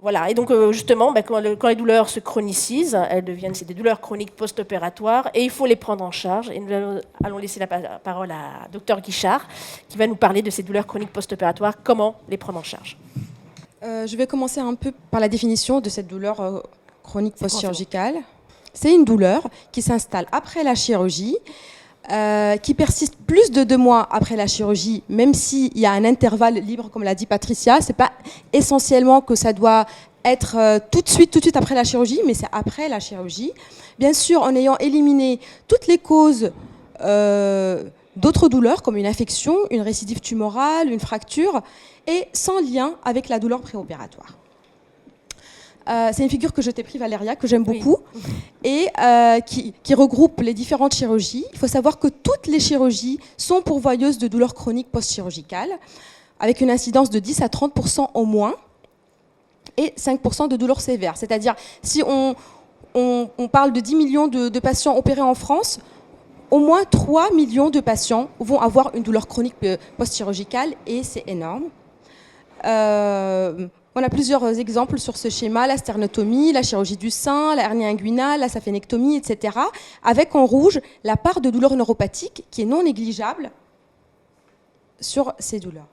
Voilà, et donc justement, quand les douleurs se chronicisent, c'est des douleurs chroniques post-opératoires, et il faut les prendre en charge. Et nous allons laisser la parole à Dr Guichard, qui va nous parler de ces douleurs chroniques post-opératoires, comment les prendre en charge. Je vais commencer un peu par la définition de cette douleur chronique post-chirurgicale. C'est une douleur qui s'installe après la chirurgie, qui persiste plus de 2 mois après la chirurgie, même s'il y a un intervalle libre, comme l'a dit Patricia. Ce n'est pas essentiellement que ça doit être tout de suite après la chirurgie, mais c'est après la chirurgie. Bien sûr, en ayant éliminé toutes les causes d'autres douleurs, comme une infection, une récidive tumorale, une fracture, et sans lien avec la douleur préopératoire. C'est une figure que je t'ai pris, Valéria, que j'aime beaucoup, et qui regroupe les différentes chirurgies. Il faut savoir que toutes les chirurgies sont pourvoyeuses de douleurs chroniques post-chirurgicales, avec une incidence de 10 à 30% au moins, et 5% de douleurs sévères. C'est-à-dire, si on parle de 10 millions de patients opérés en France, au moins 3 millions de patients vont avoir une douleur chronique post-chirurgicale, et c'est énorme. On a plusieurs exemples sur ce schéma, la sternotomie, la chirurgie du sein, la hernie inguinale, la saphénectomie, etc. Avec en rouge la part de douleur neuropathique qui est non négligeable sur ces douleurs.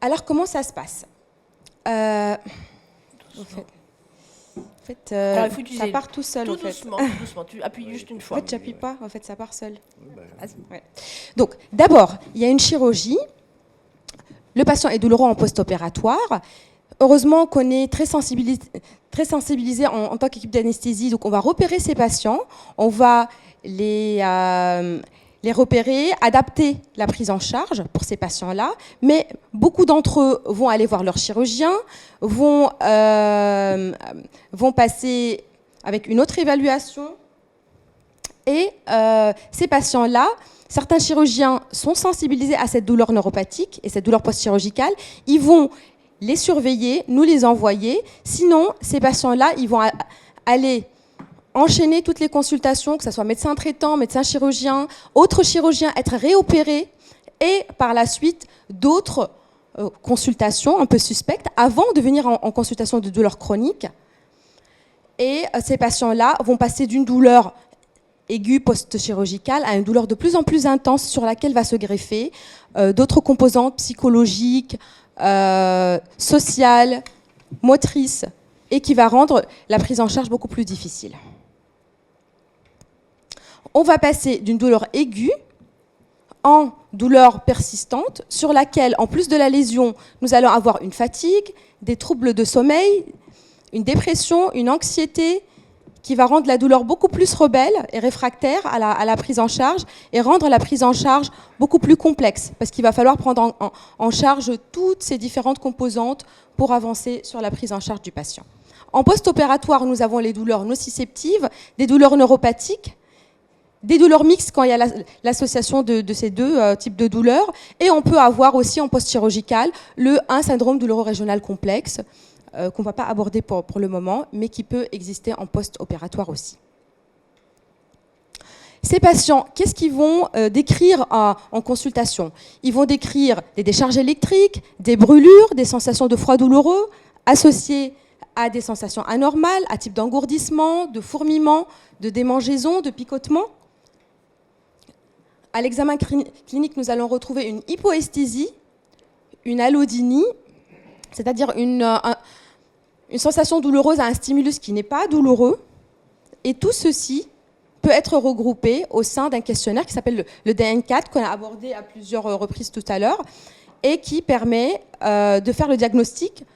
Alors, comment ça se passe Alors, ça part tout seul, tout en fait. Doucement, tu appuies juste une fois. En fait, tu n'appuies pas, en fait, ça part seul. Ouais. Donc, d'abord, il y a une chirurgie. Le patient est douloureux en post-opératoire. Heureusement qu'on est très sensibilisé en tant qu'équipe d'anesthésie. Donc, on va repérer ces patients. On va les repérer, adapter la prise en charge pour ces patients-là. Mais beaucoup d'entre eux vont aller voir leur chirurgien, vont passer avec une autre évaluation. Et ces patients-là, certains chirurgiens sont sensibilisés à cette douleur neuropathique et cette douleur post-chirurgicale. Ils vont les surveiller, nous les envoyer. Sinon, ces patients-là, ils vont aller enchaîner toutes les consultations, que ce soit médecin traitant, médecin chirurgien, autres chirurgiens, être réopérés, et par la suite, d'autres consultations un peu suspectes avant de venir en consultation de douleur chronique. Et ces patients-là vont passer d'une douleur aiguë post-chirurgicale à une douleur de plus en plus intense sur laquelle va se greffer d'autres composantes psychologiques, sociales, motrices, et qui va rendre la prise en charge beaucoup plus difficile. On va passer d'une douleur aiguë en douleur persistante, sur laquelle, en plus de la lésion, nous allons avoir une fatigue, des troubles de sommeil, une dépression, une anxiété, qui va rendre la douleur beaucoup plus rebelle et réfractaire à la prise en charge, et rendre la prise en charge beaucoup plus complexe, parce qu'il va falloir prendre en charge toutes ces différentes composantes pour avancer sur la prise en charge du patient. En post-opératoire, nous avons les douleurs nociceptives, des douleurs neuropathiques, des douleurs mixtes quand il y a l'association de ces deux types de douleurs, et on peut avoir aussi en post-chirurgical un syndrome douloureux régional complexe, qu'on ne va pas aborder pour le moment, mais qui peut exister en post-opératoire aussi. Ces patients, qu'est-ce qu'ils vont décrire en consultation? Ils vont décrire des décharges électriques, des brûlures, des sensations de froid douloureux, associées à des sensations anormales, à type d'engourdissement, de fourmillement, de démangeaison, de picotement. À l'examen clinique, nous allons retrouver une hypoesthésie, une allodynie, c'est-à-dire une sensation douloureuse à un stimulus qui n'est pas douloureux. Et tout ceci peut être regroupé au sein d'un questionnaire qui s'appelle le DN4, qu'on a abordé à plusieurs reprises tout à l'heure, et qui permet de faire le diagnostic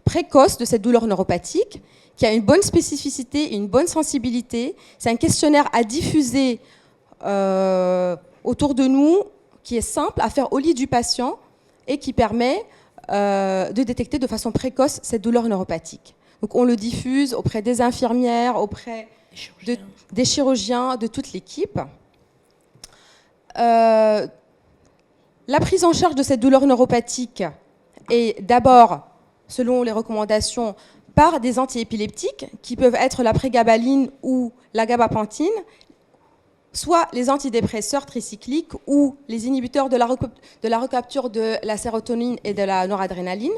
précoce de cette douleur neuropathique, qui a une bonne spécificité et une bonne sensibilité. C'est un questionnaire à diffuser autour de nous, qui est simple à faire au lit du patient et qui permet de détecter de façon précoce cette douleur neuropathique. Donc on le diffuse auprès des infirmières, auprès des chirurgiens, de toute l'équipe. La prise en charge de cette douleur neuropathique est d'abord, selon les recommandations, par des antiépileptiques qui peuvent être la prégabaline ou la gabapentine, soit les antidépresseurs tricycliques ou les inhibiteurs de la recapture de la sérotonine et de la noradrénaline.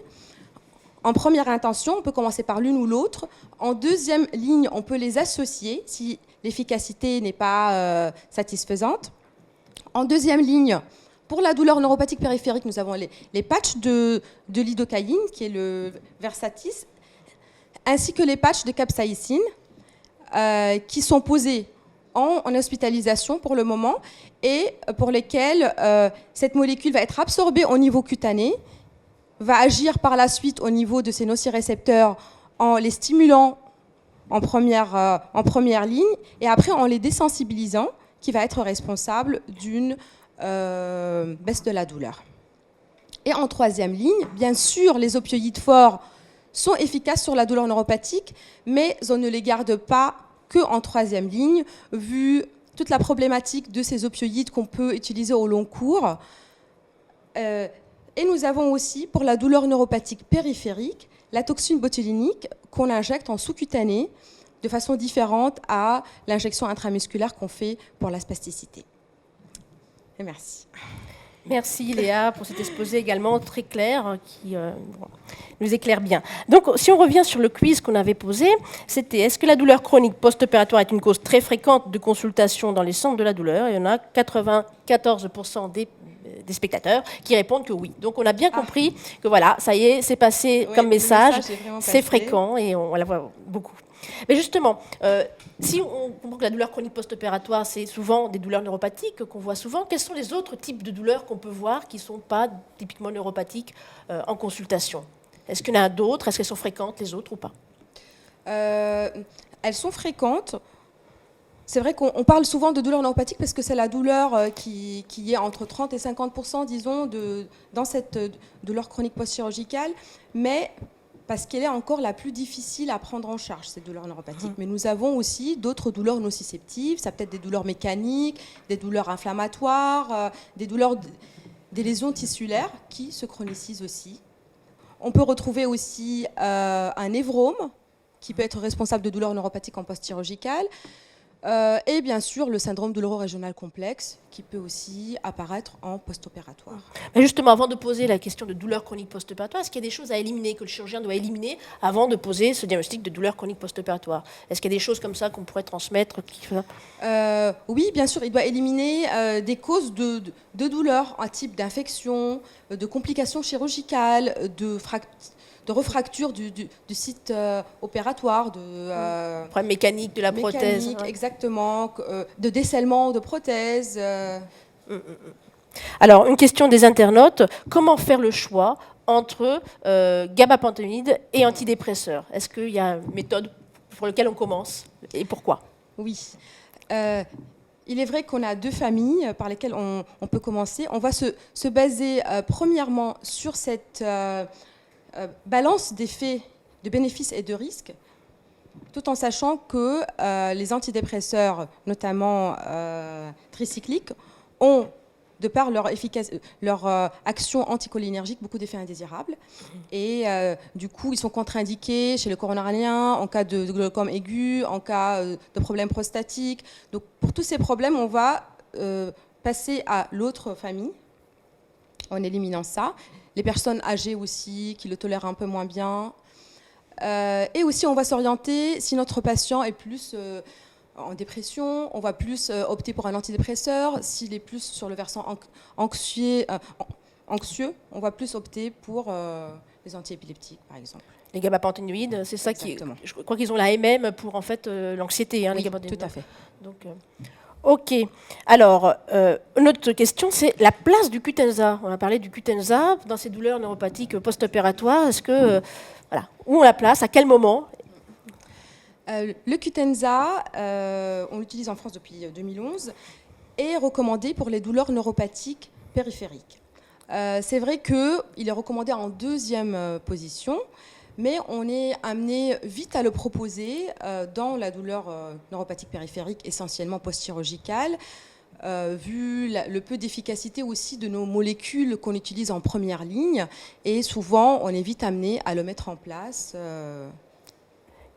En première intention, on peut commencer par l'une ou l'autre. En deuxième ligne, on peut les associer si l'efficacité n'est pas satisfaisante. En deuxième ligne, pour la douleur neuropathique périphérique, nous avons les patchs de lidocaïne, qui est le Versatis, ainsi que les patchs de capsaïcine, qui sont posés en hospitalisation pour le moment, et pour lesquels cette molécule va être absorbée au niveau cutané, va agir par la suite au niveau de ces nocirécepteurs en les stimulant en première ligne, et après en les désensibilisant, qui va être responsable d'une baisse de la douleur. Et en troisième ligne, bien sûr, les opioïdes forts sont efficaces sur la douleur neuropathique, mais on ne les garde pas qu'en troisième ligne, vu toute la problématique de ces opioïdes qu'on peut utiliser au long cours. Et nous avons aussi, pour la douleur neuropathique périphérique, la toxine botuliниque qu'on injecte en sous-cutané de façon différente à l'injection intramusculaire qu'on fait pour la spasticité. Et merci. Merci Léa pour cet exposé également très clair qui nous éclaire bien. Donc si on revient sur le quiz qu'on avait posé, c'était est-ce que la douleur chronique post-opératoire est une cause très fréquente de consultation dans les centres de la douleur? Il y en a 94% des spectateurs qui répondent que oui. Donc on a bien compris que voilà, ça y est, c'est passé comme message, c'est fréquent et on la voit beaucoup. Mais justement, si on comprend que la douleur chronique post-opératoire, c'est souvent des douleurs neuropathiques qu'on voit souvent, quels sont les autres types de douleurs qu'on peut voir qui ne sont pas typiquement neuropathiques en consultation? Est-ce qu'il y en a d'autres? Est-ce qu'elles sont fréquentes, les autres, ou pas? Elles sont fréquentes. C'est vrai qu'on parle souvent de douleur neuropathique parce que c'est la douleur qui est entre 30 et 50%, disons, dans cette douleur chronique post-chirurgicale, mais parce qu'elle est encore la plus difficile à prendre en charge, cette douleur neuropathique. Mais nous avons aussi d'autres douleurs nociceptives, ça peut être des douleurs mécaniques, des douleurs inflammatoires, des lésions tissulaires qui se chronicisent aussi. On peut retrouver aussi un névrome qui peut être responsable de douleurs neuropathiques en post-chirurgicale. Et bien sûr, le syndrome douloureux-régional complexe qui peut aussi apparaître en post-opératoire. Mais justement, avant de poser la question de douleur chronique post-opératoire, est-ce qu'il y a des choses à éliminer, que le chirurgien doit éliminer avant de poser ce diagnostic de douleur chronique post-opératoire? Est-ce qu'il y a des choses comme ça qu'on pourrait transmettre Oui, bien sûr, il doit éliminer des causes de douleur, un type d'infection, de complications chirurgicales, de refracture du site opératoire, problème mécanique de la prothèse. Exactement, de décèlement de prothèses. Alors, une question des internautes. Comment faire le choix entre gabapentamide et antidépresseurs? Est-ce qu'il y a une méthode pour laquelle on commence et pourquoi? Oui. Il est vrai qu'on a deux familles par lesquelles on peut commencer. On va se baser premièrement sur cette balance d'effets, de bénéfices et de risques, tout en sachant que les antidépresseurs, notamment tricycliques, ont, de par leur action anticholinergique, beaucoup d'effets indésirables. Et du coup, ils sont contre-indiqués chez le coronarien, en cas de glaucome aigu, en cas de problèmes prostatiques. Donc, pour tous ces problèmes, on va passer à l'autre famille, en éliminant ça. Les personnes âgées aussi, qui le tolèrent un peu moins bien. Et aussi, on va s'orienter, si notre patient est plus en dépression, on va plus opter pour un antidépresseur. S'il est plus sur le versant anxieux, on va plus opter pour les antiépileptiques, par exemple. Les gabapentinoïdes, c'est ça qui... Je crois qu'ils ont la MM pour en fait l'anxiété, oui, les gabapentinoïdes. Tout à fait. Donc, ok. Alors, une autre question, c'est la place du Qutenza. On a parlé du Qutenza dans ces douleurs neuropathiques post-opératoires. Est-ce que, voilà, où on la place, à quel moment? Le Qutenza, on l'utilise en France depuis 2011, est recommandé pour les douleurs neuropathiques périphériques. C'est vrai qu'il est recommandé en deuxième position, mais on est amené vite à le proposer dans la douleur neuropathique périphérique, essentiellement post-chirurgicale, vu le peu d'efficacité aussi de nos molécules qu'on utilise en première ligne. Et souvent, on est vite amené à le mettre en place.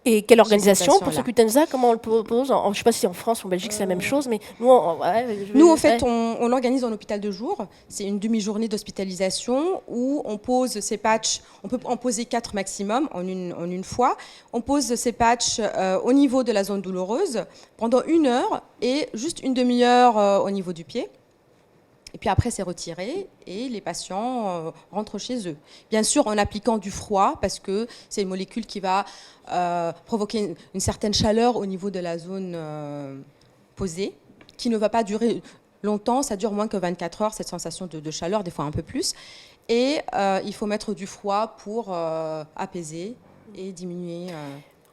Et quelle organisation ces pour ce patients-là. Cutenza? Comment on le propose? Je ne sais pas si en France ou en Belgique c'est la même chose, mais nous, Nous, en fait, on l'organise en hôpital de jour. C'est une demi-journée d'hospitalisation où on pose ces patchs. On peut en poser 4 maximum en une fois. On pose ces patchs au niveau de la zone douloureuse pendant 1 heure et juste une demi-heure au niveau du pied. Et puis après, c'est retiré et les patients rentrent chez eux. Bien sûr, en appliquant du froid, parce que c'est une molécule qui va provoquer une certaine chaleur au niveau de la zone posée, qui ne va pas durer longtemps. Ça dure moins que 24 heures, cette sensation de chaleur, des fois un peu plus. Et il faut mettre du froid pour apaiser et diminuer.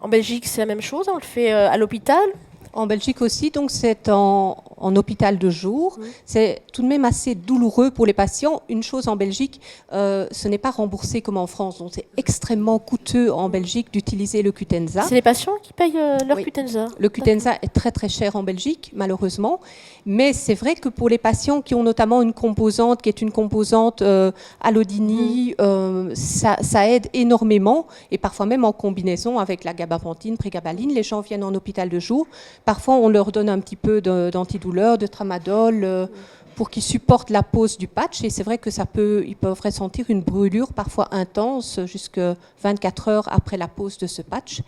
En Belgique, c'est la même chose, on le fait à l'hôpital. En Belgique aussi, donc c'est en hôpital de jour. C'est tout de même assez douloureux pour les patients. Une chose en Belgique, ce n'est pas remboursé comme en France. Donc c'est extrêmement coûteux en Belgique d'utiliser le Cutenza. C'est les patients qui payent leur Oui. Cutenza. Le Cutenza est très très cher en Belgique, malheureusement. Mais c'est vrai que pour les patients qui ont notamment une composante qui est une composante allodynie, ça aide énormément. Et parfois même en combinaison avec la gabapentine, prégabaline, les gens viennent en hôpital de jour. Parfois, on leur donne un petit peu d'antidouleur, de tramadol, pour qu'ils supportent la pose du patch. Et c'est vrai que ils peuvent ressentir une brûlure parfois intense, jusque 24 heures après la pose de ce patch.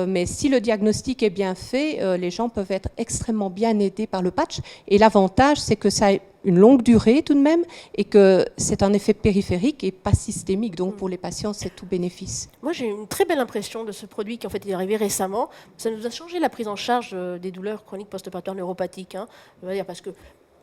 Mais si le diagnostic est bien fait, les gens peuvent être extrêmement bien aidés par le patch. Et l'avantage, c'est que ça a une longue durée tout de même et que c'est un effet périphérique et pas systémique. Donc pour les patients, c'est tout bénéfice. Moi, j'ai une très belle impression de ce produit qui en fait est arrivé récemment. Ça nous a changé la prise en charge des douleurs chroniques post-opératoires neuropathiques. Je veux dire, parce que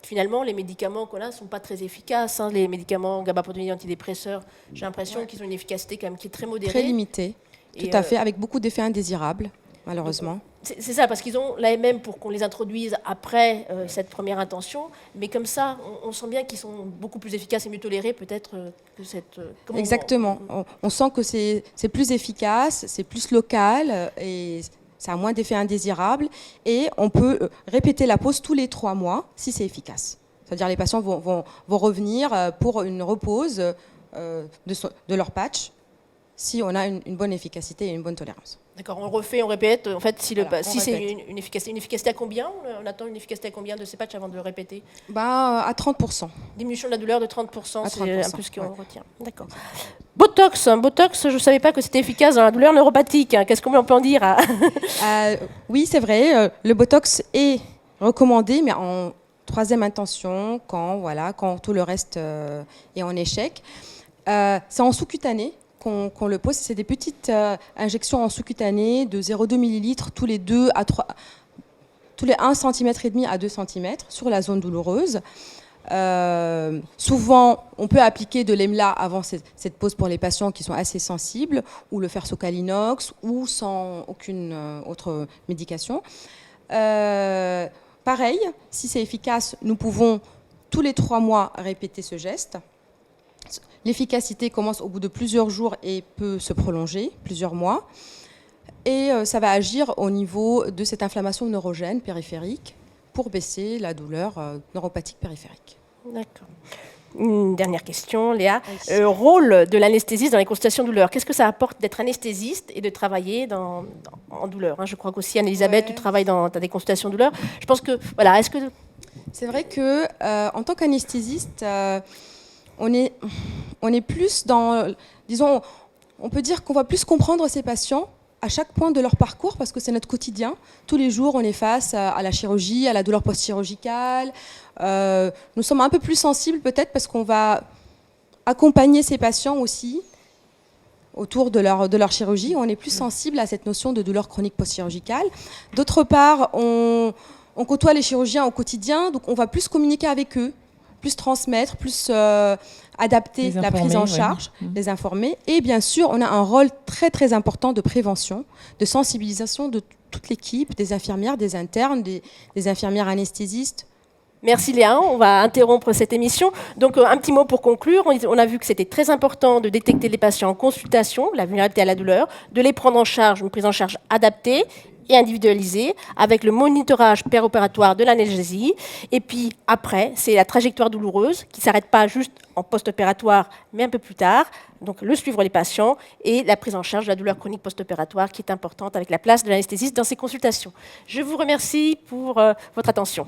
finalement, les médicaments qu'on a ne sont pas très efficaces. Les médicaments gabapentine, antidépresseurs, j'ai l'impression qu'ils ont une efficacité quand même qui est très modérée. Très limitée, tout à fait, avec beaucoup d'effets indésirables, malheureusement. C'est ça, parce qu'ils ont l'AMM pour qu'on les introduise après cette première intention, mais comme ça, on sent bien qu'ils sont beaucoup plus efficaces et mieux tolérés peut-être que cette... Exactement. On sent que c'est plus efficace, c'est plus local et ça a moins d'effets indésirables. Et on peut répéter la pause tous les 3 mois si c'est efficace. C'est-à-dire les patients vont revenir pour une repose de leur patch si on a une bonne efficacité et une bonne tolérance. D'accord, on refait, on répète. En fait, si c'est répète. une efficacité à combien? On attend une efficacité à combien de ces patchs avant de le répéter? À 30%. Diminution de la douleur de 30%, c'est un peu ce qu'on ouais. retient. D'accord. Botox, je ne savais pas que c'était efficace dans la douleur neuropathique. Qu'est-ce qu'on peut en dire? Oui, c'est vrai. Le Botox est recommandé, mais en 3e intention, quand tout le reste est en échec. C'est en sous-cutané qu'on le pose. C'est des petites injections en sous-cutané de 0,2 ml tous les 1 cm et demi à 2 cm sur la zone douloureuse. Souvent, on peut appliquer de l'EMLA avant cette pose pour les patients qui sont assez sensibles, ou le faire sous Calinox, ou sans aucune autre médication. Pareil, si c'est efficace, nous pouvons tous les 3 mois répéter ce geste. L'efficacité commence au bout de plusieurs jours et peut se prolonger, plusieurs mois. Et ça va agir au niveau de cette inflammation neurogène périphérique pour baisser la douleur neuropathique périphérique. D'accord. Une dernière question, Léa. Rôle de l'anesthésiste dans les consultations de douleur. Qu'est-ce que ça apporte d'être anesthésiste et de travailler en douleur? Je crois qu'aussi, Anne-Elisabeth, tu travailles dans des consultations de douleur. Je pense que, voilà, est-ce que... C'est vrai que en tant qu'anesthésiste, on est plus dans, disons, on peut dire qu'on va plus comprendre ces patients à chaque point de leur parcours parce que c'est notre quotidien. Tous les jours, on est face à la chirurgie, à la douleur post-chirurgicale. Nous sommes un peu plus sensibles peut-être parce qu'on va accompagner ces patients aussi autour de leur chirurgie. On est plus sensible à cette notion de douleur chronique post-chirurgicale. D'autre part, on côtoie les chirurgiens au quotidien, donc on va plus communiquer avec eux, plus transmettre, plus adapter la prise en charge, les informer. Et bien sûr, on a un rôle très très important de prévention, de sensibilisation de toute l'équipe, des infirmières, des internes, des infirmières anesthésistes. Merci Léa, on va interrompre cette émission. Donc un petit mot pour conclure, on a vu que c'était très important de détecter les patients en consultation, la vulnérabilité à la douleur, de les prendre en charge, une prise en charge adaptée, et individualisée, avec le monitorage péropératoire de l'analgésie. Et puis après, c'est la trajectoire douloureuse qui ne s'arrête pas juste en post-opératoire, mais un peu plus tard. Donc le suivre les patients et la prise en charge de la douleur chronique post-opératoire qui est importante avec la place de l'anesthésiste dans ces consultations. Je vous remercie pour votre attention.